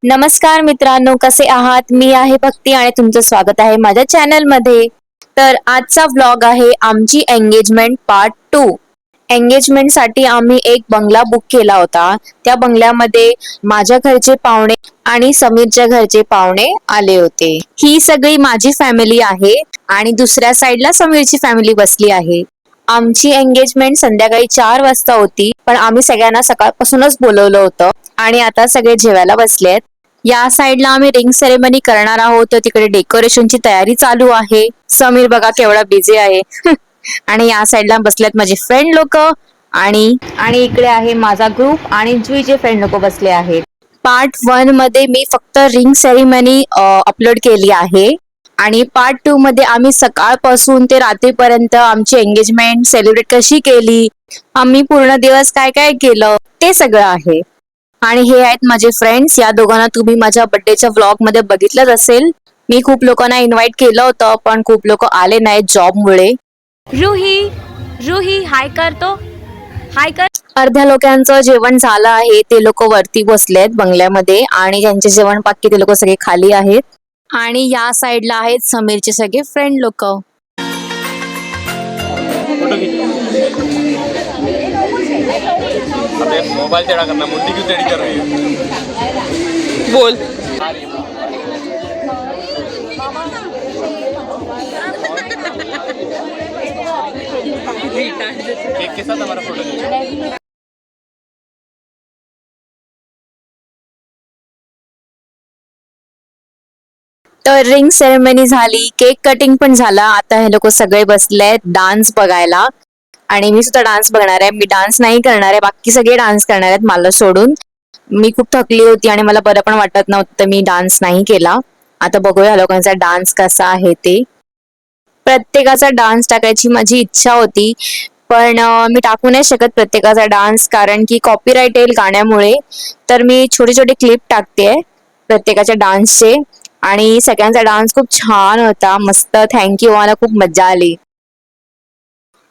नमस्कार मित्रांनो, कसे आहात? मी आहे भक्ती आणि तुमचं स्वागत आहे माझ्या चॅनल मध्ये। तर आजचा व्लॉग आहे आमची एंगेजमेंट पार्ट 2। एंगेजमेंट साठी आम्ही एक बंगला बुक केला होता। त्या बंगल्यामध्ये माझ्या घरचे पाहुणे आणि समीरच्या घरचे पाहुणे आले होते। ही सगळी माझी फॅमिली आहे आणि दुसऱ्या साइडला समीरची फॅमिली बसली आहे। आमची एंगेजमेंट संध्याकाळी 4 वाजता होती, पण आम्ही सगळ्यांना सकाळपासूनच बोलवलं होतं आणि आता सगळे जेवायला बसलेत। या साइडला आम्ही रिंग सेरेमनी करणार आहोत, तर तिकडे डेकोरेशनची तयारी चालू आहे। समीर बघा केवढा बिझी आहे आणि या साइडला बसलेत माझे फ्रेंड लोक आणि इकडे आहे माझा ग्रुप आणि जुईचे फ्रेंड लोक बसले आहेत। पार्ट 1 मध्ये मी फक्त रिंग सेरेमनी अपलोड केली आहे आणि पार्ट 2 मध्ये आम्ही सकाळपासून ते रात्रीपर्यंत आमची एंगेजमेंट सेलिब्रेट कशी केली, आम्ही पूर्ण दिवस काय काय केलं ते सगळं आहे। आणि हे आहेत माझे फ्रेंड्स। या दोघांना तुम्ही माझ्या बर्थडेच्या व्लॉग मध्ये बघितलंच असेल। मी खूप लोकांना इन्व्हाइट केलं होतं, पण खूप लोक आले नाहीत जॉबमुळे। रूही हाय कर तो, हाय कर। अर्ध्या लोकांचं जेवण झालं आहे, ते लोक वरती बसलेत बंगल्यामध्ये आणि ज्यांचे जेवण बाकी ते लोक सगळे खाली आहेत। आणि या साइडला आहेत समीरचे सगळे फ्रेंड लोक। अबे मोबाइल टेढ़ा करना, मुंडी क्यों टेढ़ी कर रही है? बोल। केक के साथ हमारा फोटो खींचो। तर रिंग सेरेमनी झाली, केक कटिंग पण झाला। आता हे लोक सगळे बसलेत डान्स बघायला आणि मी सुद्धा डान्स बघणार आहे। मी डान्स नाही करणार आहे, बाकी सगळे डान्स करणार आहेत मला सोडून। मी खूप थकली होती आणि मला बरं पण वाटत नव्हतं, तर मी डान्स नाही केला। आता बघूया लोकांचा डान्स कसा आहे ते। प्रत्येकाचा डान्स टाकायची माझी इच्छा होती, पण मी टाकू नाही शकत प्रत्येकाचा डान्स, कारण की कॉपीराइट येईल गाण्यामुळे। तर मी छोटे छोटे क्लिप टाकते प्रत्येकाच्या डान्सचे आणि सगळ्यांचा डान्स खूप छान होता, मस्त। थँक्यू, मला खूप मजा आली।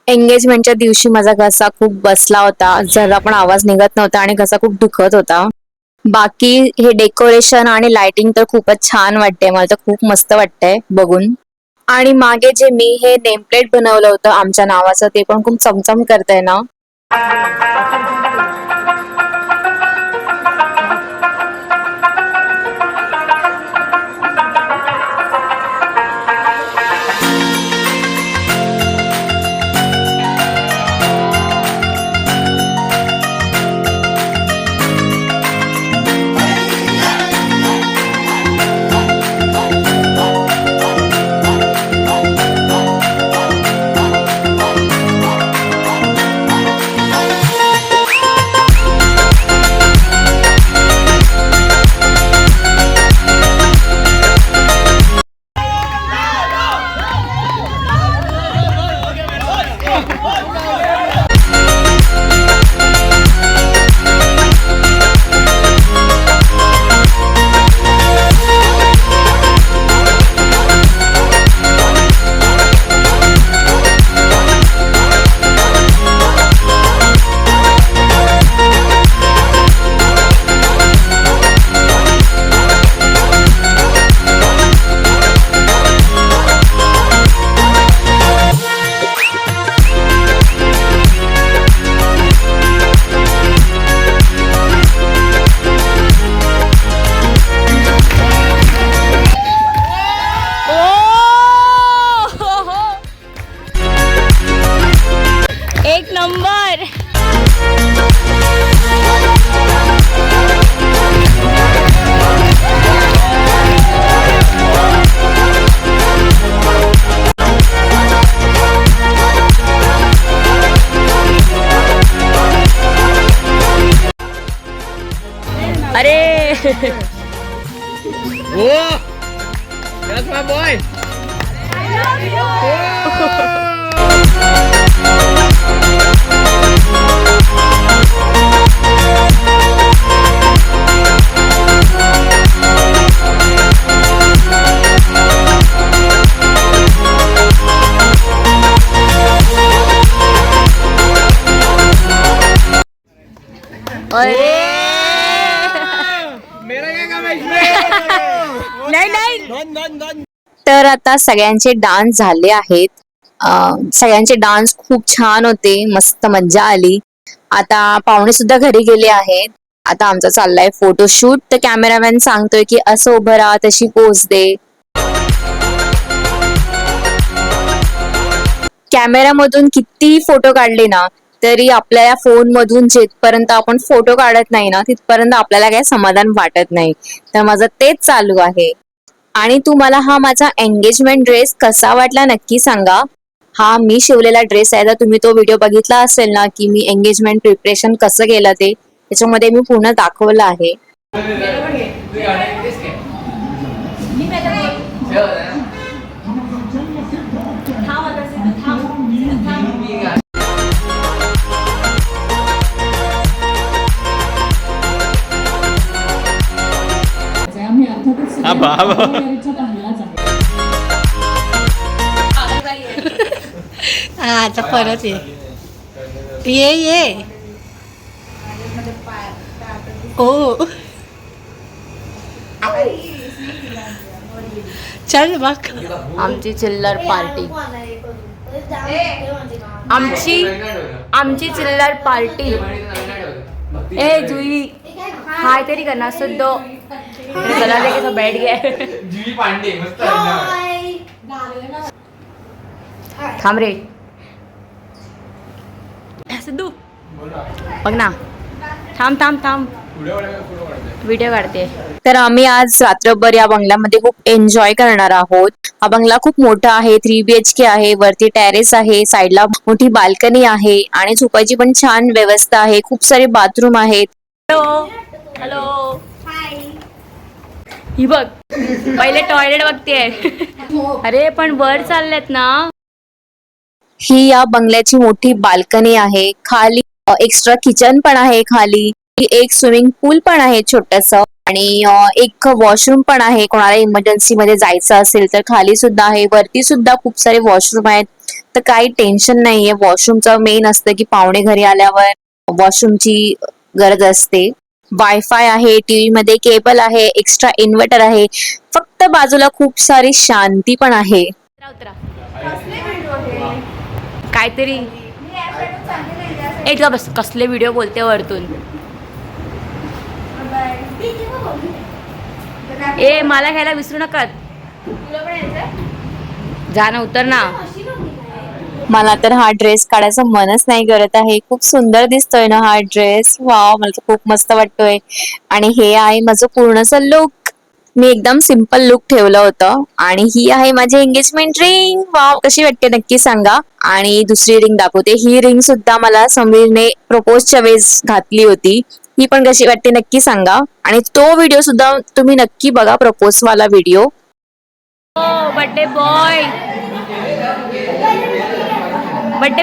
एंगेजमेंटच्या दिवशी माझा घसा खूप बसला होता, जरा पण आवाज निघत नव्हता आणि घसा खूप दुखत होता। बाकी हे डेकोरेशन आणि लाइटिंग तर खूपच छान वाटते, मला तर खूप मस्त वाटतंय बघून। आणि मागे जे मी हे नेमप्लेट बनवलं होतं आमच्या नावाचं, ते पण खूप चमचम करतंय ना। एक नंबर। अरे वो that's my boy। अरे मेरा क्या काम है इसमें? नाही नाही. तर आता सगळ्यांचे डान्स झाले आहेत. सगळ्यांचे डान्स खूप छान होते, मस्त मज्जा आली. आता पाहुणे सुद्धा घरी गेले आहेत. आता आमचा चाललाय फोटोशूट. तर कॅमेरामॅन सांगतोय की असं उभं राहा, तशी पोज दे. कॅमेरामधून किती फोटो काढले ना तरी आपल्या फोन मधून जिथपर्यंत आपण फोटो काढत नाही ना तिथपर्यंत आपल्याला काही समाधान वाटत नाही. तर माझं तेच चालू आहे. आणि तुम्हाला हा माझा एंगेजमेंट ड्रेस कसा वाटला नक्की सांगा. हा मी शिवलेला ड्रेस आहे. तर तुम्ही तो व्हिडिओ बघितला असेल ना की मी एंगेजमेंट प्रिपरेशन कसं केलं ते त्याच्यामध्ये मी पूर्ण दाखवलं आहे. हा बाबा आता परत ये ओ चल बघ. आमची चिल्लर पार्टी. आमची चिल्लर पार्टी. ए जुई हाय तरी करना सुद्धा चला लेके तो बैठ गया. जीवी पांडे मस्त थांब रे सिद्धू बघ ना. थांब व्हिडिओ काढते. तर आम्ही आज रात्रभर या बंगल्यामध्ये खूप एन्जॉय करणार आहोत. हा बंगला खूप मोठा आहे. 3 BHK आहे. वरती टेरेस आहे. साईडला मोठी बाल्कनी आहे आणि झोपायची पण छान व्यवस्था आहे. खूप सारे बाथरूम आहेत. हॅलो ही बघ पहिले टॉयलेट बघतेय. अरे पण वर चाललेत ना. ही या बंगल्याची मोठी बाल्कनी आहे. खाली एक्स्ट्रा किचन पण आहे. खाली एक स्विमिंग पूल पण आहे छोटस आणि एक वॉशरूम पण आहे. कोणाला इमर्जन्सी मध्ये जायचं असेल तर खाली सुद्धा आहे. वरती सुद्धा खूप सारे वॉशरूम आहेत. तर काही टेन्शन नाहीये. वॉशरूमचं मेन असतं की पाहुणे घरी आल्यावर वॉशरूमची गरज असते. वायफाय आहे. टीव्ही मध्ये केबल आहे. एक्स्ट्रा इन्व्हर्टर आहे. फक्त बाजूला खूप सारी शांती पण आहे. उतरा काहीतरी एक बस कसले व्हिडिओ बोलते वरतून. ए मला घ्यायला विसरू नका. जा ना उतर ना. मला तर हा ड्रेस काढायचं मनच नाही करत आहे. खूप सुंदर दिसतोय ना हा ड्रेस. वाव, मला तर खूप मस्त वाटतोय. आणि हे आहे माझं पूर्णच लुक. मी एकदम सिंपल लुक ठेवलं होतं. आणि ही आहे माझी एंगेजमेंट रिंग. वाव, कशी वाटते नक्की सांगा. आणि दुसरी रिंग दाखवते. ही रिंग सुद्धा मला समीरने प्रपोजच्या वेळेस घातली होती. ही पण कशी वाटते नक्की सांगा. आणि तो व्हिडिओ सुद्धा तुम्ही नक्की बघा, प्रपोज वाला व्हिडिओ. Birthday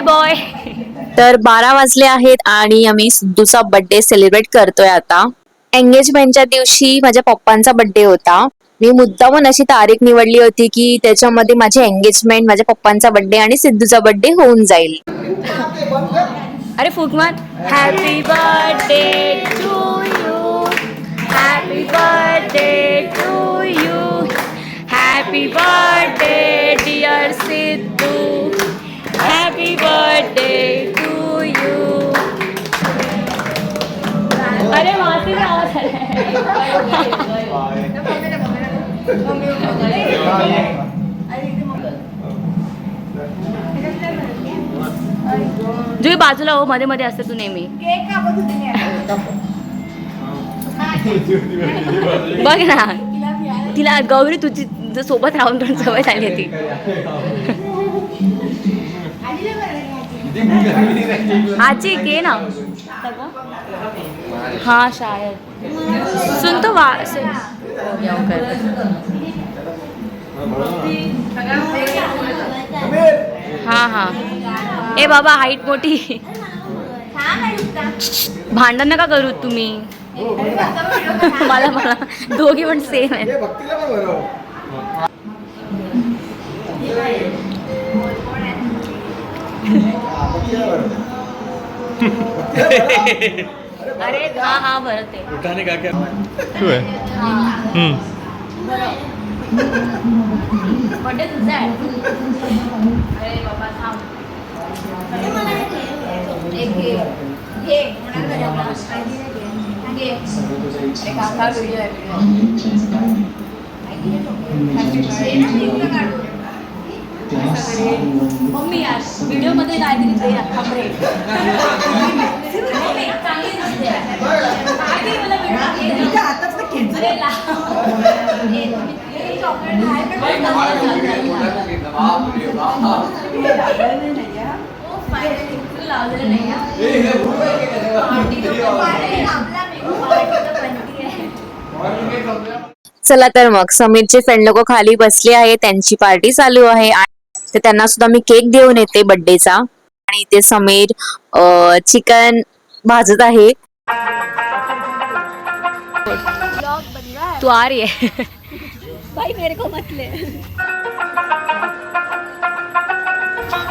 boy. तर 12 वाजले आहेत आणि आम्ही सिद्धूचा बर्थडे सेलिब्रेट करतोय आता. एंगेजमेंटच्या दिवशी माझ्या पप्पांचा बर्थडे होता. मी मुद्दामून अशी तारीख निवडली होती की त्याच्यामध्ये माझी एंगेजमेंट, माझ्या पप्पांचा बर्थडे आणि सिद्धूचा बर्थडे होऊन जाईल. अरे फुकमान. Happy birthday to you. Happy birthday to you. Happy birthday dear Siddhu. Happy birthday to you. अरे मासी आवाज जुई बाजूला हो. मध्ये मध्ये असते तू नेहमी. बघ ना तिला गौरी तुझी सोबत राहून पण सवय झाली होती. आजी घे ना. हाँ शायद सुन तो हाँ हाँ. ए बाबा हाईट मोठी. भांडण नका करू तुम्ही. मला दोघी पण सेम आहे. अरे हाँ हाँ भरत है. उठाने का क्या? बर्थडे तुझा आहे. अरे बाबा थांब. एक घे. घे. घे. एक आकार व्हिडिओ आहे. मम्मी यार व्हिडिओ मध्ये काहीतरी दे ना. थांब रे. चांगली दिसते. काहीतरी मला व्हिडिओ दे ना. चॉकलेट लावलेलं नाही. चला तर मग समीरचे फ्रेंड लोक खाली बसले आहे, त्यांची पार्टी चालू आहे. तर त्यांना सुद्धा मी केक देऊन येते बर्थडेचा. आणि इथे समीर चिकन भाजत आहे. तू आ रही है. भाई मेरे को मत ले.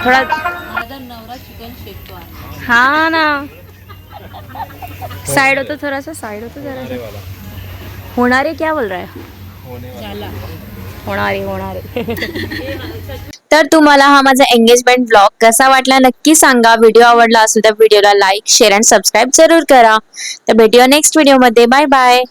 थोड़ा माझा नवरा चिकन शेकतो आहे. हाँ ना. साइड होतो थोडासा. साइड होतो जरा. होणार है क्या बोल रहा है. होणार आहे. तर तुम्हाला हा माझा एंगेजमेंट ब्लॉग कसा वाटला नक्की सांगा. व्हिडिओ आवडला असेल तर व्हिडिओला लाईक शेअर आणि सबस्क्राईब जरूर करा. तर भेटूया नेक्स्ट व्हिडिओ मध्ये. Bye bye.